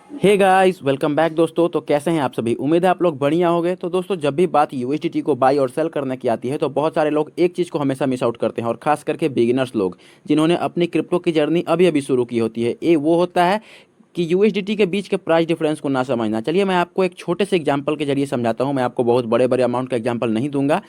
Hey guys, welcome back दोस्तों। तो कैसे हैं आप सभी? उम्मीद है आप लोग बढ़िया होंगे। तो दोस्तों, जब भी बात यूएसडीटी को बाई और सेल करने की आती है तो बहुत सारे लोग एक चीज़ को हमेशा मिस आउट करते हैं, और खास करके बिगिनर्स लोग जिन्होंने अपनी क्रिप्टो की जर्नी अभी अभी शुरू की होती है। ये वो होता है कि यूएसडीटी के बीच के प्राइस डिफरेंस को ना समझना। चलिए मैं आपको एक छोटे से एग्जांपल के जरिए समझाता हूँ। मैं आपको बहुत बड़े बड़े अमाउंट का एग्जांपल नहीं दूंगा।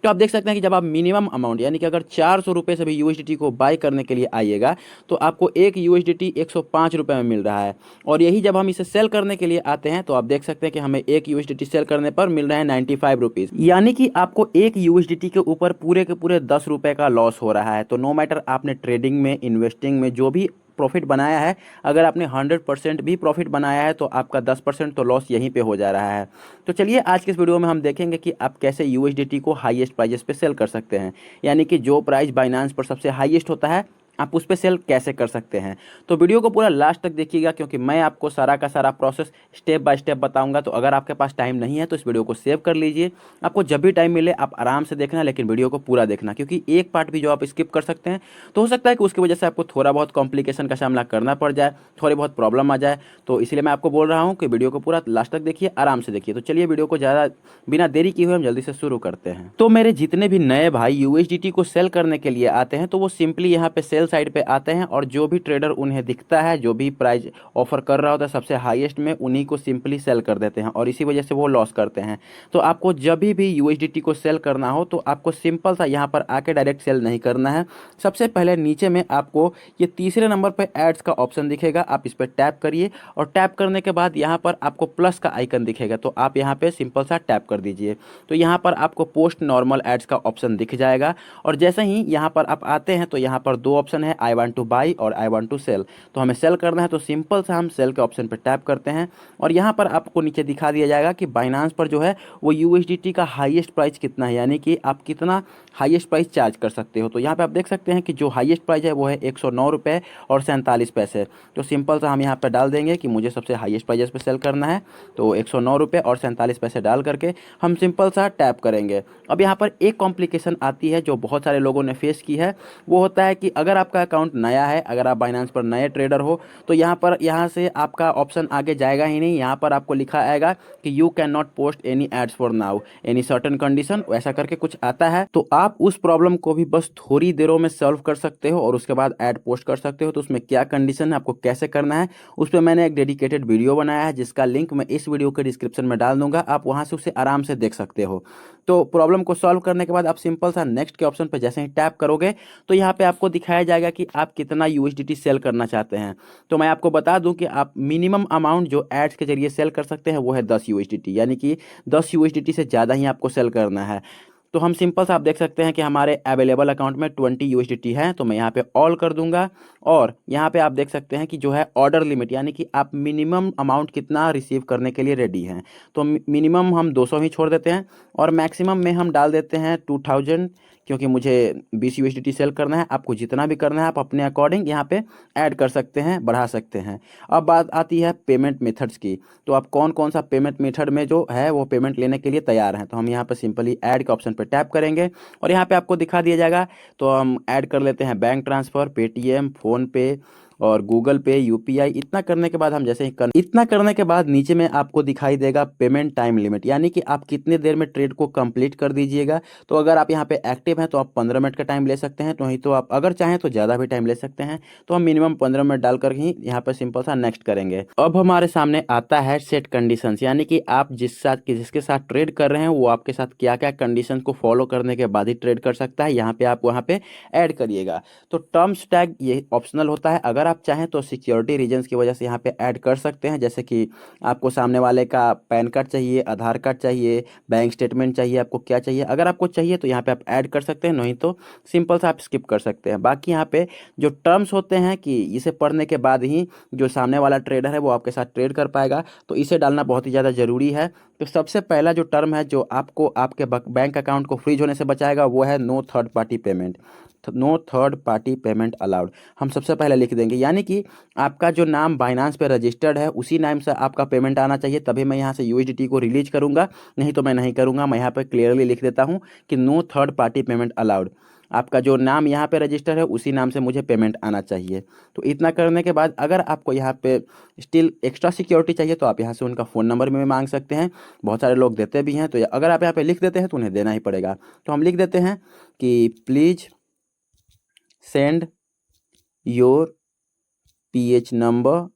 तो आप देख सकते हैं कि जब आप मिनिमम अमाउंट यानी कि अगर 400 रुपये से भी यूएसडीटी को बाय करने के लिए आइएगा तो आपको एक यूएसडीटी 105 रुपये में मिल रहा है। और यही जब हम इसे सेल करने के लिए आते हैं तो आप देख सकते हैं कि हमें एक यूएसडीटी सेल करने पर मिल रहा है 95 रुपीज़। यानी कि आपको एक यूएसडीटी के ऊपर पूरे के पूरे 10 रुपये का लॉस हो रहा है। तो नो मैटर आपने ट्रेडिंग में, इन्वेस्टिंग में जो भी प्रॉफिट बनाया है, अगर आपने 100% भी प्रॉफिट बनाया है तो आपका 10% तो लॉस यहीं पे हो जा रहा है। तो चलिए आज के इस वीडियो में हम देखेंगे कि आप कैसे यूएसडीटी को हाईएस्ट प्राइजेस पे सेल कर सकते हैं। यानी कि जो प्राइस बाइनांस पर सबसे हाईएस्ट होता है आप उस पे सेल कैसे कर सकते हैं। तो वीडियो को पूरा लास्ट तक देखिएगा, क्योंकि मैं आपको सारा का सारा प्रोसेस स्टेप बाय स्टेप बताऊंगा। तो अगर आपके पास टाइम नहीं है तो इस वीडियो को सेव कर लीजिए। आपको जब भी टाइम मिले आप आराम से देखना, लेकिन वीडियो को पूरा देखना, क्योंकि एक पार्ट भी जो आप स्किप कर सकते हैं तो हो सकता है कि उसकी वजह से आपको थोड़ा बहुत कॉम्प्लिकेशन का सामना करना पड़ जाए, थोड़ी बहुत प्रॉब्लम आ जाए। तो इसलिए मैं आपको बोल रहा हूँ कि वीडियो को पूरा लास्ट तक देखिए, आराम से देखिए। तो चलिए वीडियो को ज़्यादा बिना देरी किए हुए हम जल्दी से शुरू करते हैं। तो मेरे जितने भी नए भाई यूएसडीटी को सेल करने के लिए आते हैं तो वो सिंपली यहाँ पे सेल साइड पे आते हैं, और जो भी ट्रेडर उन्हें दिखता है, जो भी प्राइस ऑफर कर रहा होता है सबसे हाईएस्ट में, उन्हीं को सिंपली सेल कर देते हैं, और इसी वजह से वो लॉस करते हैं। तो आपको जब भी यूएसडीटी को सेल करना हो तो आपको सिंपल सा यहाँ पर आके डायरेक्ट सेल नहीं करना है। सबसे पहले नीचे में आपको ये तीसरे नंबर पर एड्स का ऑप्शन दिखेगा, आप इस पर टैप करिए, और टैप करने के बाद यहाँ पर आपको प्लस का आइकन दिखेगा, तो आप यहाँ पे सिंपल सा टैप कर दीजिए। तो यहाँ पर आपको पोस्ट नॉर्मल एड्स का ऑप्शन दिख जाएगा, और जैसे ही यहाँ पर आप आते हैं तो यहाँ पर दो ऑप्शन है, आई वांट टू बाई और आई वांट टू सेल। तो हमें सेल करना है तो सिंपल सा हम सेल के ऑप्शन पर टैप करते हैं, और यहाँ पर आपको नीचे दिखा दिया जाएगा कि बाइनांस पर जो है वो यूएसडीटी का हाईएस्ट प्राइस कितना है, यानी कि आप कितना हाईएस्ट प्राइस चार्ज कर सकते हो। तो यहाँ पे आप देख सकते हैं कि जो हाईएस्ट प्राइस है वो है 109 रुपये और 47 पैसे। तो सिंपल सा हम यहाँ पे डाल देंगे कि मुझे सबसे हाईएस्ट प्राइस पे सेल करना है, तो 109 रुपये और 47 पैसे डाल करके हम सिंपल सा टैप करेंगे। अब यहाँ पर एक कॉम्प्लिकेशन आती है जो बहुत सारे लोगों ने फेस की है, वो होता है कि अगर आपका अकाउंट नया है, अगर आप बाइनांस पर नए ट्रेडर हो, तो यहाँ से आपका ऑप्शन आगे जाएगा ही नहीं। यहाँ पर आपको लिखा आएगा कि you can not post any ads for now, any certain condition, वैसा करके कुछ आता है। तो आप उस प्रॉब्लम को भी बस थोड़ी देरों में सॉल्व कर सकते हो और उसके बाद ऐड पोस्ट कर सकते हो। तो उसमें क्या कंडीशन है, आपको कैसे करना है, उस पर मैंने एक डेडिकेटेड वीडियो बनाया है, जिसका लिंक मैं इस वीडियो के डिस्क्रिप्शन में डाल दूंगा, आप वहां से उसे आराम से देख सकते हो। तो प्रॉब्लम को सॉल्व करने के बाद आप सिंपल सा नेक्स्ट के ऑप्शन पर जैसे ही टैप करोगे तो यहाँ पे आपको दिखाया जाएगा कि आप कितना यूएसडीटी सेल करना चाहते हैं। तो मैं आपको बता दूं कि आप मिनिमम अमाउंट जो एड्स के जरिए सेल कर सकते हैं वो है 10 यूएसडीटी, यानी कि 10 यूएसडीटी से ज़्यादा ही आपको सेल करना है। तो हम सिंपल सा आप देख सकते हैं कि हमारे अवेलेबल अकाउंट में 20 यूएसडीटी है, तो मैं यहाँ पे ऑल कर दूंगा। और यहाँ पे आप देख सकते हैं कि जो है ऑर्डर लिमिट, यानी कि आप मिनिमम अमाउंट कितना रिसीव करने के लिए रेडी हैं। तो मिनिमम हम 200 ही छोड़ देते हैं, और मैक्सिमम में हम डाल देते हैं 2000, क्योंकि मुझे 20 यूएसडीटी सेल करना है। आपको जितना भी करना है आप अपने अकॉर्डिंग यहाँ पे ऐड कर सकते हैं, बढ़ा सकते हैं। अब बात आती है पेमेंट मेथड्स की, तो आप कौन कौन सा पेमेंट मेथड में जो है वो पेमेंट लेने के लिए तैयार हैं। तो हम यहाँ पर सिंपली ऐड के ऑप्शन पर टैप करेंगे, और यहाँ पे आपको दिखा दिया जाएगा। तो हम ऐड कर लेते हैं बैंक ट्रांसफ़र, पेटीएम, फ़ोनपे और गूगल पे, यूपीआई। इतना करने के बाद नीचे में आपको दिखाई देगा पेमेंट टाइम लिमिट, यानी कि आप कितने देर में ट्रेड को कंप्लीट कर दीजिएगा। तो अगर आप यहाँ पे एक्टिव हैं तो आप 15 मिनट का टाइम ले सकते हैं, तो नहीं तो आप अगर चाहें तो ज़्यादा भी टाइम ले सकते हैं। तो हम मिनिमम 15 मिनट डालकर ही यहाँ पर सिंपल सा नेक्स्ट करेंगे। अब हमारे सामने आता है सेट कंडीशंस, यानी कि आप जिसके साथ ट्रेड कर रहे हैं वो आपके साथ क्या क्या कंडीशन को फॉलो करने के बाद ही ट्रेड कर सकता है, यहाँ पे आप वहाँ पे ऐड करिएगा। तो टर्म्स टैग ये ऑप्शनल होता है, अगर आप चाहें तो सिक्योरिटी रीजंस की वजह से यहाँ पे ऐड कर सकते हैं, जैसे कि आपको सामने वाले का पैन कार्ड चाहिए, आधार कार्ड चाहिए, बैंक स्टेटमेंट चाहिए, आपको क्या चाहिए। अगर आपको चाहिए तो यहाँ पे आप ऐड कर सकते हैं, नहीं तो सिंपल सा आप स्किप कर सकते हैं। बाकी यहाँ पे जो टर्म्स होते हैं कि इसे पढ़ने के बाद ही जो सामने वाला ट्रेडर है वो आपके साथ ट्रेड कर पाएगा, तो इसे डालना बहुत ही ज़्यादा ज़रूरी है। तो सबसे पहला जो टर्म है जो आपको आपके बैंक अकाउंट को फ्रीज होने से बचाएगा वो है no third party payment. No third party payment allowed हम सबसे पहले लिख देंगे, यानी कि आपका जो नाम बाइनांस पे रजिस्टर्ड है उसी नाम से आपका पेमेंट आना चाहिए, तभी मैं यहाँ से यूएसडीटी को रिलीज करूँगा, नहीं तो मैं नहीं करूँगा। मैं यहाँ पर क्लियरली लिख देता हूँ कि no third party payment allowed. आपका जो नाम यहाँ पे रजिस्टर है उसी नाम से मुझे पेमेंट आना चाहिए। तो इतना करने के बाद अगर आपको यहाँ पे स्टिल एक्स्ट्रा सिक्योरिटी चाहिए तो आप यहाँ से उनका फ़ोन नंबर में मांग सकते हैं, बहुत सारे लोग देते भी हैं। तो अगर आप यहाँ पे लिख देते हैं तो उन्हें देना ही पड़ेगा। तो हम लिख देते हैं कि please send your PH number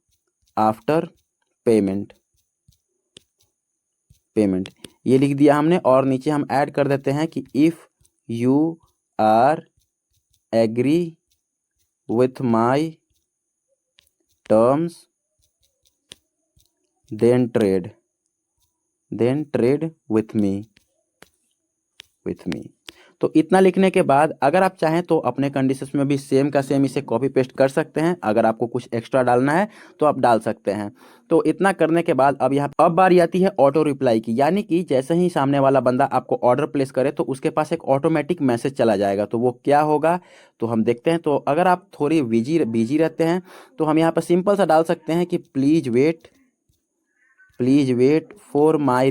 after payment, ये लिख दिया हमने। और नीचे हम ऐड कर देते हैं कि if you are agree with my terms then trade with me. तो इतना लिखने के बाद अगर आप चाहें तो अपने कंडीशंस में भी सेम का सेम इसे कॉपी पेस्ट कर सकते हैं। अगर आपको कुछ एक्स्ट्रा डालना है तो आप डाल सकते हैं। तो इतना करने के बाद अब बारी आती है ऑटो रिप्लाई की, यानी कि जैसे ही सामने वाला बंदा आपको ऑर्डर प्लेस करे तो उसके पास एक ऑटोमेटिक मैसेज चला जाएगा। तो वो क्या होगा तो हम देखते हैं। तो अगर आप थोड़ी बिजी रहते हैं तो हम यहाँ पर सिंपल सा डाल सकते हैं कि please wait for my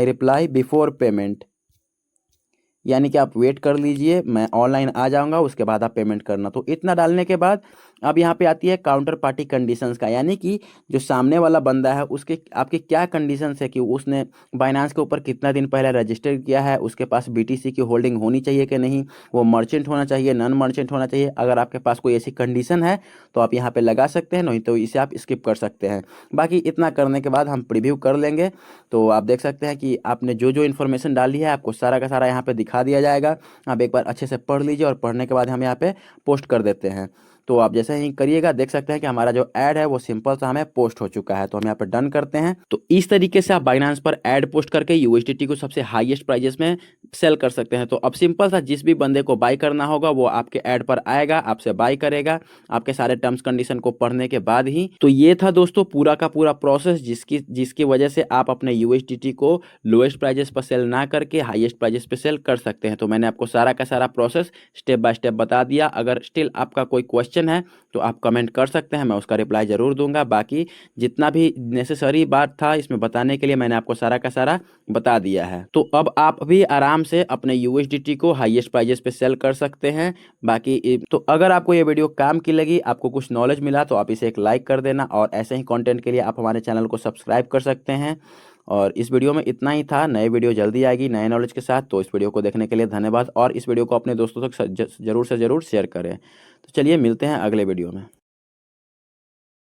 reply before payment, यानी कि आप वेट कर लीजिए, मैं ऑनलाइन आ जाऊंगा, उसके बाद आप पेमेंट करना। तो इतना डालने के बाद अब यहाँ पे आती है काउंटर पार्टी कंडीशंस का, यानी कि जो सामने वाला बंदा है उसके आपके क्या कंडीशंस है कि उसने बाइनांस के ऊपर कितना दिन पहले रजिस्टर किया है, उसके पास BTC की होल्डिंग होनी चाहिए कि नहीं, वो मर्चेंट होना चाहिए, नॉन मर्चेंट होना चाहिए। अगर आपके पास कोई ऐसी कंडीशन है तो आप यहाँ पर लगा सकते हैं, नहीं तो इसे आप स्किप कर सकते हैं। बाकी इतना करने के बाद हम प्रीव्यू कर लेंगे। तो आप देख सकते हैं कि आपने जो जो इन्फॉर्मेशन डाली है आपको सारा का सारा यहाँ पे दिखा दिया जाएगा। आप एक बार अच्छे से पढ़ लीजिए और पढ़ने के बाद हम यहाँ पे पोस्ट कर देते हैं। तो आप जैसे ही करिएगा देख सकते हैं कि हमारा जो ऐड है वो सिंपल सा हमें पोस्ट हो चुका है। तो हम यहाँ पर डन करते हैं। तो इस तरीके से आप बाइनांस पर ऐड पोस्ट करके USDT को सबसे हाईएस्ट प्राइजेस में सेल कर सकते हैं। तो अब सिंपल सा जिस भी बंदे को बाई करना होगा वो आपके ऐड पर आएगा, आपसे बाई करेगा, आपके सारे टर्म्स कंडीशन को पढ़ने के बाद ही। तो ये था दोस्तों पूरा का पूरा प्रोसेस जिसकी वजह से आप अपने USDT को लोएस्ट प्राइजेस पर सेल ना करके हाईएस्ट प्राइजेस पर सेल कर सकते हैं। तो मैंने आपको सारा का सारा प्रोसेस स्टेप बाय स्टेप बता दिया। अगर स्टिल आपका कोई क्वेश्चन है तो आप कमेंट कर सकते हैं, मैं उसका रिप्लाई ज़रूर दूंगा। बाकी जितना भी नेसेसरी बात था इसमें बताने के लिए मैंने आपको सारा का सारा बता दिया है। तो अब आप भी आराम से अपने USDT को हाईएस्ट प्राइजेस पे सेल कर सकते हैं। बाकी तो अगर आपको ये वीडियो काम की लगी, आपको कुछ नॉलेज मिला तो आप इसे एक लाइक कर देना, और ऐसे ही कंटेंट के लिए आप हमारे चैनल को सब्सक्राइब कर सकते हैं। और इस वीडियो में इतना ही था। नए वीडियो जल्दी आएगी नए नॉलेज के साथ। तो इस वीडियो को देखने के लिए धन्यवाद, और इस वीडियो को अपने दोस्तों तक ज़रूर से ज़रूर शेयर करें। तो चलिए मिलते हैं अगले वीडियो में।